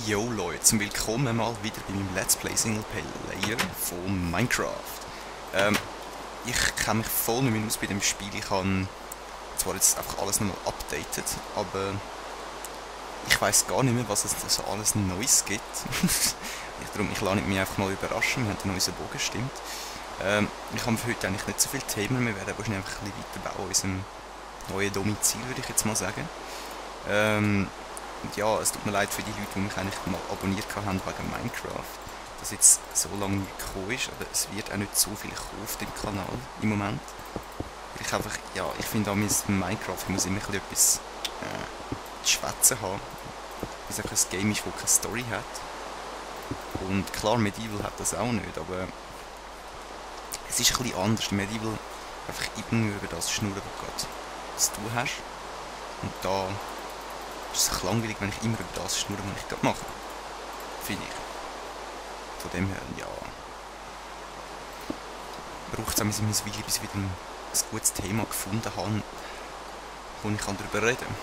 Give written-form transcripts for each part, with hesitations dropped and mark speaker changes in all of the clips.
Speaker 1: Yo Leute, willkommen mal wieder bei meinem Let's Play Singleplayer von Minecraft. Ich kenne mich voll nicht mehr aus bei dem Spiel. Ich habe zwar jetzt einfach alles nochmal updated, aber ich weiß gar nicht mehr, was es so alles Neues gibt. Ich lasse mich einfach mal überraschen, wir haben den neuen Bogen gestimmt. Ich habe für heute eigentlich nicht so viele Themen, wir werden wahrscheinlich einfach ein bisschen weiterbauen in unserem neuen Domizil, würde ich jetzt mal sagen. Und ja, es tut mir leid für die Leute, die mich eigentlich mal abonniert haben wegen Minecraft, dass jetzt so lange nicht gekommen ist, aber es wird auch nicht so viel kommen auf dem Kanal im Moment. Weil ich einfach, ja, ich finde auch mit Minecraft muss immer etwas zu schwätzen haben, weil es einfach ein Game ist, das keine Story hat. Und klar, Medieval hat das auch nicht, aber es ist ein bisschen anders. Medieval einfach immer über das schnurren, was du gerade zu tun hast. Und da ist es langweilig, wenn ich immer über das schnurre, was ich gerade mache. Finde ich. Von dem her, ja. Braucht es auch ein Weile, bis ich wieder ein gutes Thema gefunden habe, wo ich darüber reden kann.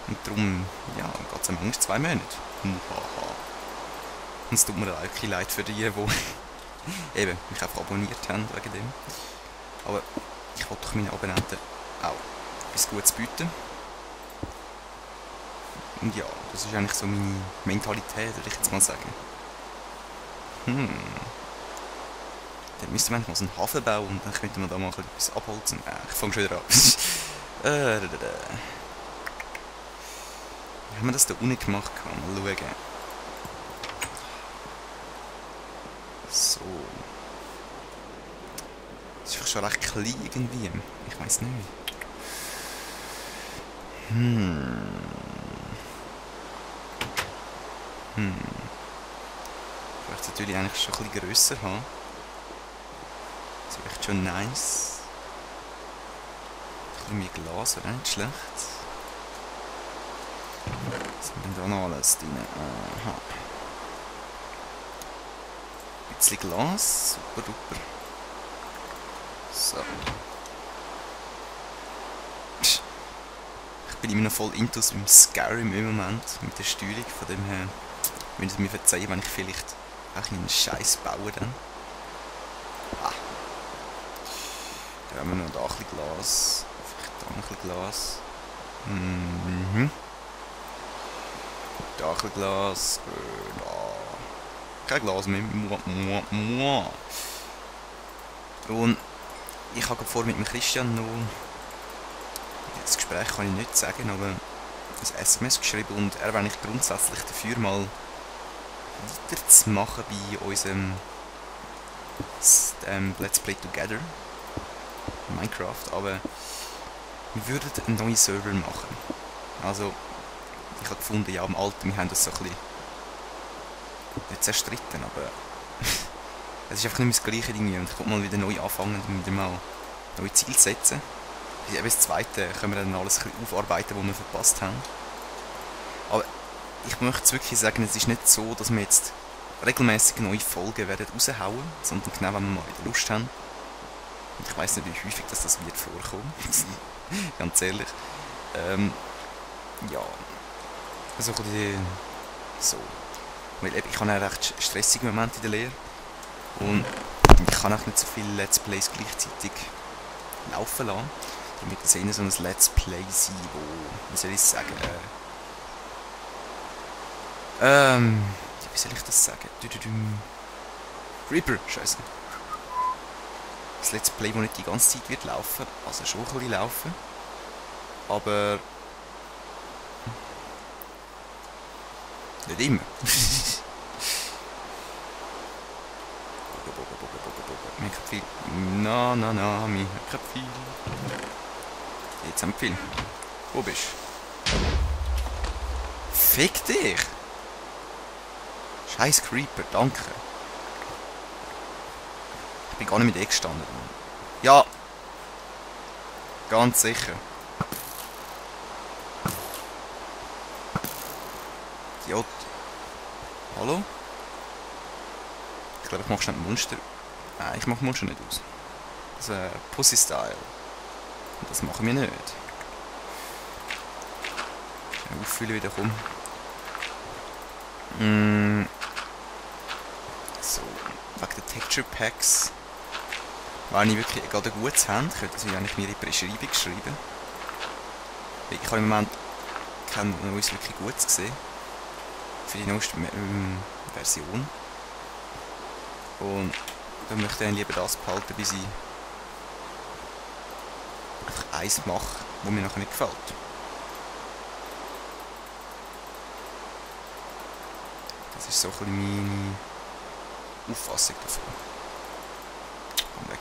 Speaker 1: Und darum, ja, geht es manchmal 2 Monate. Muhaha. Und es tut mir leid für die, die eben mich einfach abonniert haben wegen dem. Aber ich wollte doch meinen Abonnenten auch etwas Gutes bieten. Und ja, das ist eigentlich so meine Mentalität, würde ich jetzt mal sagen. Dann müsste man eigentlich mal so einen Hafen bauen und dann könnte man da mal etwas abholzen. Ich fange schon wieder an. Wie haben wir das da unten gemacht? Mal schauen. So. Das ist schon recht klein irgendwie. Ich weiß nicht. Ich möchte es natürlich eigentlich schon ein bisschen grösser haben. Das ist echt schon nice. Ein bisschen mehr Glas wäre nicht schlecht. Was haben wir da noch alles drin? Aha. Ein bisschen Glas. Super duper. So. Ich bin immer noch voll intus beim Skyrim im Moment. Mit der Steuerung. Von dem her müsst ihr mir verzeihen, wenn ich vielleicht auch einen Scheiß baue dann. Da haben wir noch da ein bisschen Glas. Vielleicht da noch ein bisschen Glas. Da ein bisschen Glas. Da. Kein Glas mehr. Und ich habe vor mit dem Christian noch, das Gespräch kann ich nicht sagen, aber ein SMS geschrieben und er wäre nicht grundsätzlich dafür, mal weiterzumachen bei unserem Let's Play Together Minecraft, aber wir würden einen neuen Server machen. Also, ich habe gefunden, ja, am Alten, wir haben das so ein bisschen nicht zerstritten, aber es ist einfach nicht mehr das Gleiche irgendwie und ich wollte mal wieder neu anfangen und wieder mal neue Ziele setzen. Eben das Zweite können wir dann alles ein bisschen aufarbeiten, was wir verpasst haben. Aber ich möchte es wirklich sagen, es ist nicht so, dass wir jetzt regelmäßig neue Folgen werden raushauen, sondern genau, wenn wir mal wieder Lust haben. Und ich weiss nicht, wie häufig das wird vorkommen. Ganz ehrlich. Ja. Also ein bisschen so. Weil eben, ich habe einen recht stressigen Moment in der Lehre. Und ich kann auch nicht so viele Let's Plays gleichzeitig laufen lassen. Damit es eher so ein Let's Play sein, wo, wie soll ich sagen, wie soll ich das sagen? Creeper, scheiße. Das Let's Play, das nicht die ganze Zeit wird laufen, also schon ein bisschen laufen. Aber nicht immer. Wir haben viel. Wir haben viel. Jetzt haben wir viel. Wo bist du? Fick dich! Scheiß Creeper, danke. Ich bin gar nicht mit dir gestanden. Ja! Ganz sicher. Idiot. Hallo? Ich glaube, ich mache schnell ein Monster. Nein, ich mache Monster nicht aus. Das ist Pussy-Style. Das machen wir nicht. Auffüllen wieder, komm. So, wegen den Texture Packs. Wenn ich wirklich gerade ein gutes habe, könnte ich eigentlich mir in die Beschreibung schreiben. Ich habe im Moment kein neues wirklich gutes gesehen. Für die neueste Version. Und dann möchte ich lieber das behalten, bis ich einfach eins mache, das mir nachher nicht gefällt. Das ist so ein bisschen meine Auffassung davon. Komm weg.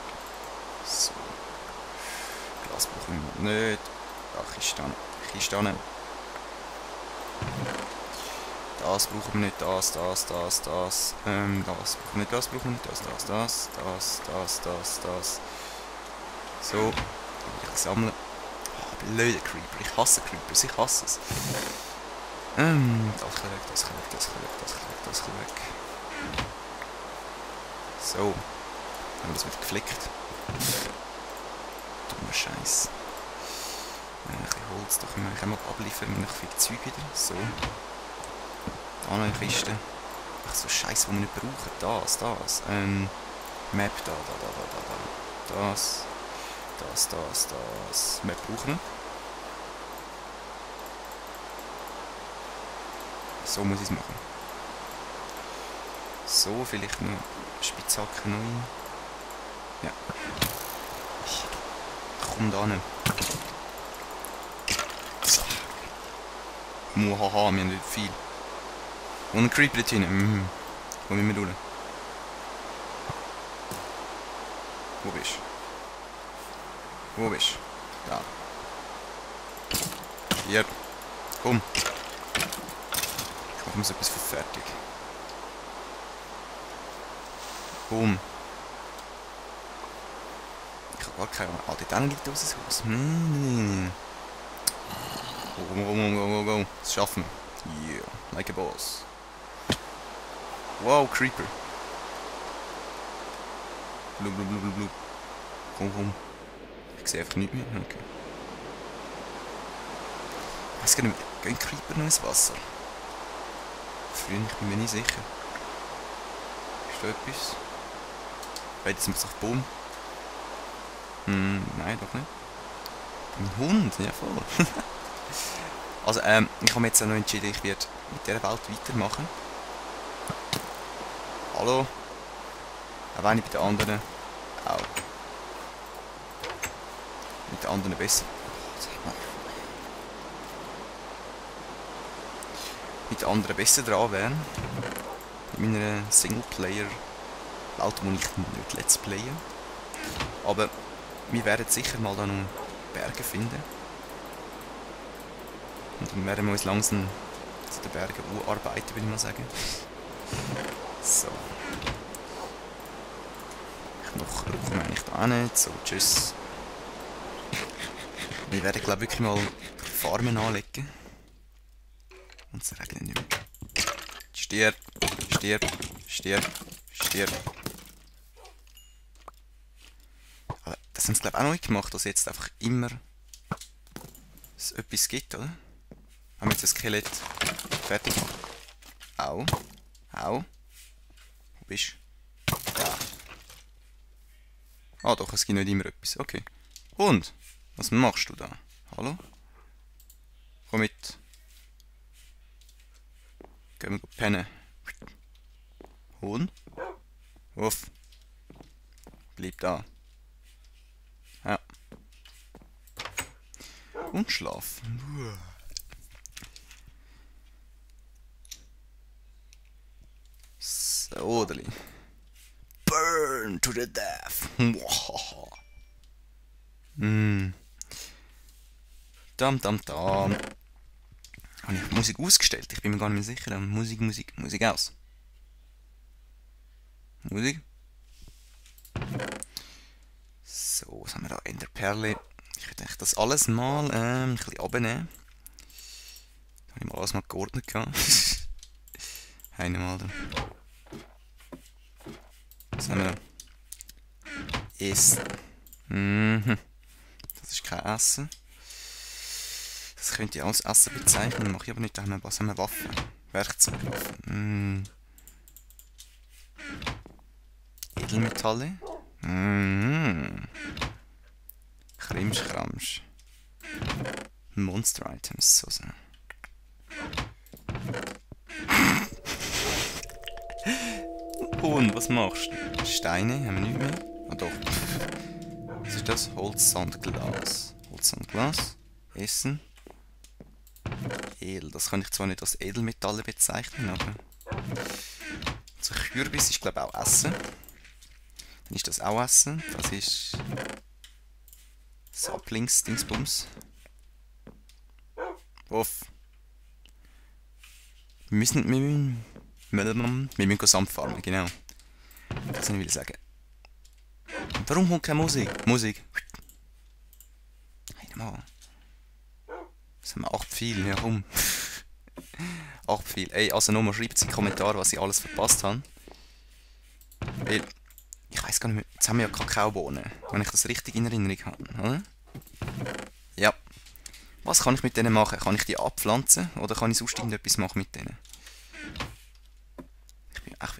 Speaker 1: So. Glas brauchen wir nicht. Ach, Kiste hin. Das brauchen wir nicht, das. Das brauchen wir nicht, das brauchen wir nicht, das. So. Ich sammle. Oh, blöder Creeper. Ich hasse Creepers, ich hasse es. Das kann weg. So. Haben wir das wieder geflickt. Dummer Scheiß. Ein bisschen Holz, da können wir mal abliefern, wir noch viel Zeug wieder. So. Da noch eine Kiste. Ach so Scheiße, die wir nicht brauchen. Das. Map, da. Das. Map brauchen wir. So muss ich es machen. So, vielleicht noch Spitzhacke neu. Ja. Komm da hin. So. Muhaha, wir haben nicht viel. Und ein Creeper dort hinten. Komm immer durch. Wo bist du? Da. Hier. Komm. Ich mache mir so etwas für fertig. Boom. Ich habe gar keine Ahnung. Ah, dort liegt unser Haus. Go. Das schaffen wir. Yeah. Like a boss. Wow, Creeper. Blub. Komm. Ich sehe einfach nichts mehr. Okay. Ich weiß gar nicht, gehen Creeper noch ins Wasser? Früher, ich bin mir nicht sicher. Ist da etwas? Jetzt muss ich Boom. Nein, doch nicht. Ein Hund, ja voll. Also, ich habe mir jetzt auch noch entschieden, ich werde mit dieser Welt weitermachen. Hallo? Auch wenn ich bei den anderen auch. Mit den anderen besser. Mit den anderen besser dran wären. In meiner Singleplayer-Welt, wo ich nicht Let's Playen. Aber wir werden sicher mal da noch Berge finden. Und dann werden wir uns langsam zu den Bergen arbeiten, würde ich mal sagen. So. Noch brauchen wir eigentlich da nicht. So, tschüss. Wir werden, glaube ich, wirklich mal Farmen anlegen. Und es regnet nicht mehr. Stirb. Aber das haben sie, glaube ich, auch noch nicht gemacht, dass jetzt einfach immer es etwas gibt, oder? Haben wir jetzt ein Skelett fertig gemacht? Au. Wo bist du? Da. Ah doch, es gibt nicht immer etwas. Okay. Und? Was machst du da? Hallo? Komm mit. Gehen wir pennen. Hund? Uff. Bleib da. Ja. Und schlafen. So, Odeli. Burn to the death. Dam. Habe ich Musik ausgestellt? Ich bin mir gar nicht mehr sicher. Musik aus. Musik. So, was haben wir da? Enderperle. Ich würde das alles mal ein bisschen abnehmen. Da habe ich mal alles mal geordnet gehabt. Einmal da. Was haben wir da? Essen. Das ist kein Essen. Das könnte ich als Essen bezeichnen, mache ich aber nicht. Da haben wir Waffen. Werkzeugwaffen. Edelmetalle. Krimsch-Kramsch. Monster-Items. So. Und was machst du? Steine haben wir nicht mehr. Ah doch. Was ist das? Holz, Sand, Glas. Holz, Sand, Glas. Essen. Edel. Das kann ich zwar nicht als Edelmetalle bezeichnen, aber... Also Kürbis ist glaube ich auch Essen. Dann ist das auch Essen. Das ist... Saplings, Dingsbums. Uff. Wir müssen Sand farmen, genau. Das will ich sagen. Warum kommt keine Musik? Musik. Hey, mal. Das haben wir 8 viel, ja komm. 8 viel. Ey, also nochmal schreibt in die Kommentare, was ich alles verpasst habe. Weil, ich weiß gar nicht mehr, jetzt haben wir ja Kakaobohnen, wenn ich das richtig in Erinnerung habe, oder? Ja. Was kann ich mit denen machen? Kann ich die abpflanzen oder kann ich sonst irgendetwas machen mit denen?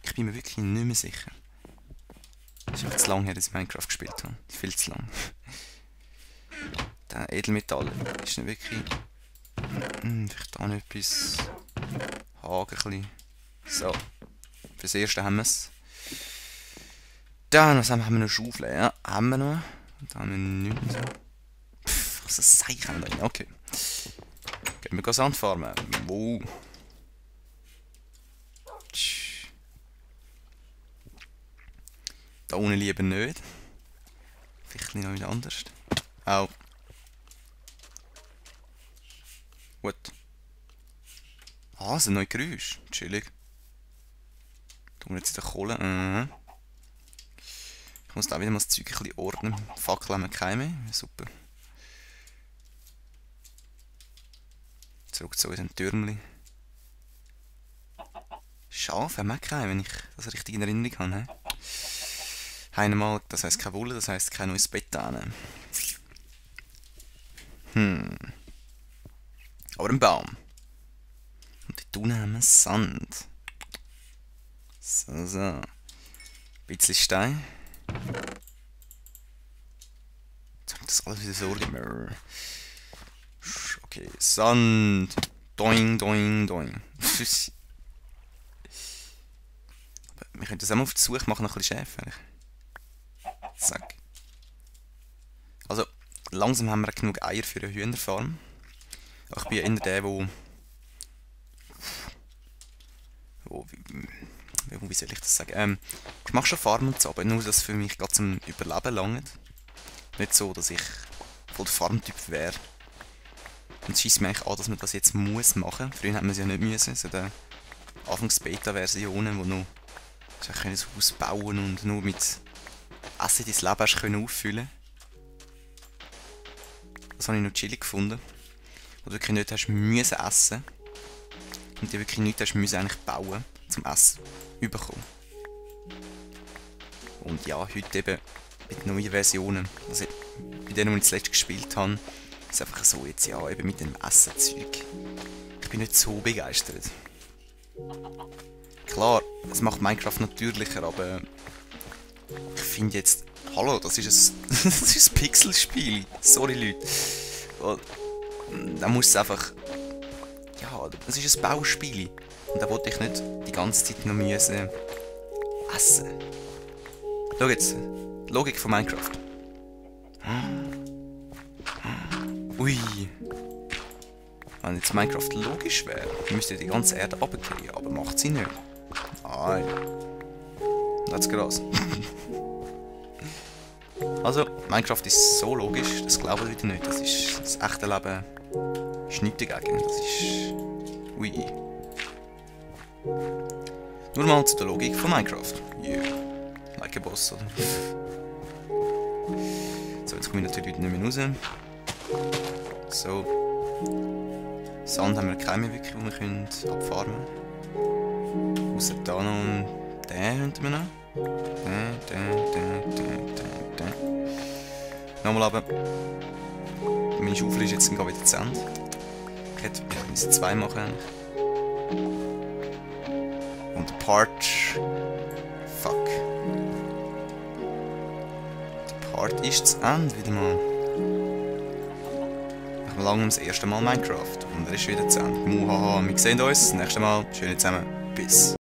Speaker 1: Ich bin mir wirklich nicht mehr sicher. Es ist einfach zu lange her, dass ich Minecraft gespielt habe. Viel zu lang. Der Edelmetall ist nicht wirklich... vielleicht da noch etwas... Haken ein bisschen. So. Fürs Erste haben wir es. Dann, was haben wir noch? Schaufeln, ja. Haben wir noch. Und dann haben wir nichts mehr so. Was ist das Zeichen da? Okay. Gehen wir Sand farmen. Wow. Da unten lieber nicht. Vielleicht noch wieder anders. Au. Gut. Ah, es sind neue Geräusche. Chillig. Tun wir jetzt in der Kohle. Ich muss da wieder mal das Zeug ein bisschen ordnen. Fackeln haben wir keine mehr. Super. Zurück zu unserem Türmli. Schafe haben wir keine, wenn ich das richtig in Erinnerung habe. Einmal, das heisst keine Wolle, das heisst kein neues Bett an. Aber ein Baum. Und dort unten haben wir Sand. So. Ein bisschen Stein. Jetzt habe ich das alles wieder Sorge. Okay, Sand. Doing, doing, doing. Wir können das auch mal auf die Suche machen nach ein bisschen Schäfer. Zack. Also, langsam haben wir genug Eier für eine Hühnerfarm. Ich bin ja eher der, wie soll ich das sagen? Ich mache schon Farm und so, aber nur, dass es für mich gerade zum Überleben langt. Nicht so, dass ich voll der Farmtyp wäre. Und es scheisst mir eigentlich an, dass man das jetzt muss machen. Früher hat man es ja nicht müssen. So der Anfangs-Beta-Versionen, wo noch ein Haus bauen und nur mit Essen dein Leben hast können auffüllen. Das habe ich noch chillig gefunden. Wo du wirklich nicht hast müssen essen. Und dir wirklich nichts hast müssen eigentlich bauen, zum Essen bekommen. Und ja, heute eben mit neuen Versionen, also bei denen, die ich zuletzt gespielt habe, ist einfach so jetzt ja eben mit dem Essenzeug. Ich bin nicht so begeistert. Klar, es macht Minecraft natürlicher, aber ich finde jetzt, hallo, das ist ein Pixelspiel. Sorry Leute. Da muss es einfach, ja, es ist ein Bauspiel. Und da wollte ich nicht die ganze Zeit noch müssen essen. Schau jetzt, Logik von Minecraft. Ui. Wenn jetzt Minecraft logisch wäre, müsste die ganze Erde runtergehen, aber macht sie nicht. Nein. Das krass. Also, Minecraft ist so logisch, das glauben Leute nicht. Das ist das echte Leben. Ist nichts dagegen. Das ist. Ui. Nur mal zu der Logik von Minecraft. Yeah. Like a boss, oder? So, jetzt komme ich natürlich nicht mehr raus. So. Sand haben wir keine mehr wirklich, die wir können abfarmen können. Außer da noch einen. Den hinter mir noch. Den. Nochmal runter. Meine Schaufel ist jetzt wieder zu Ende. Ich hätte 2 machen eigentlich. Und der Part... Fuck. Der Part ist zu Ende wieder mal. Ich habe lange das erste Mal Minecraft und er ist wieder zu Ende. Muhaha, wir sehen uns. Nächstes Mal. Schön zusammen. Bis.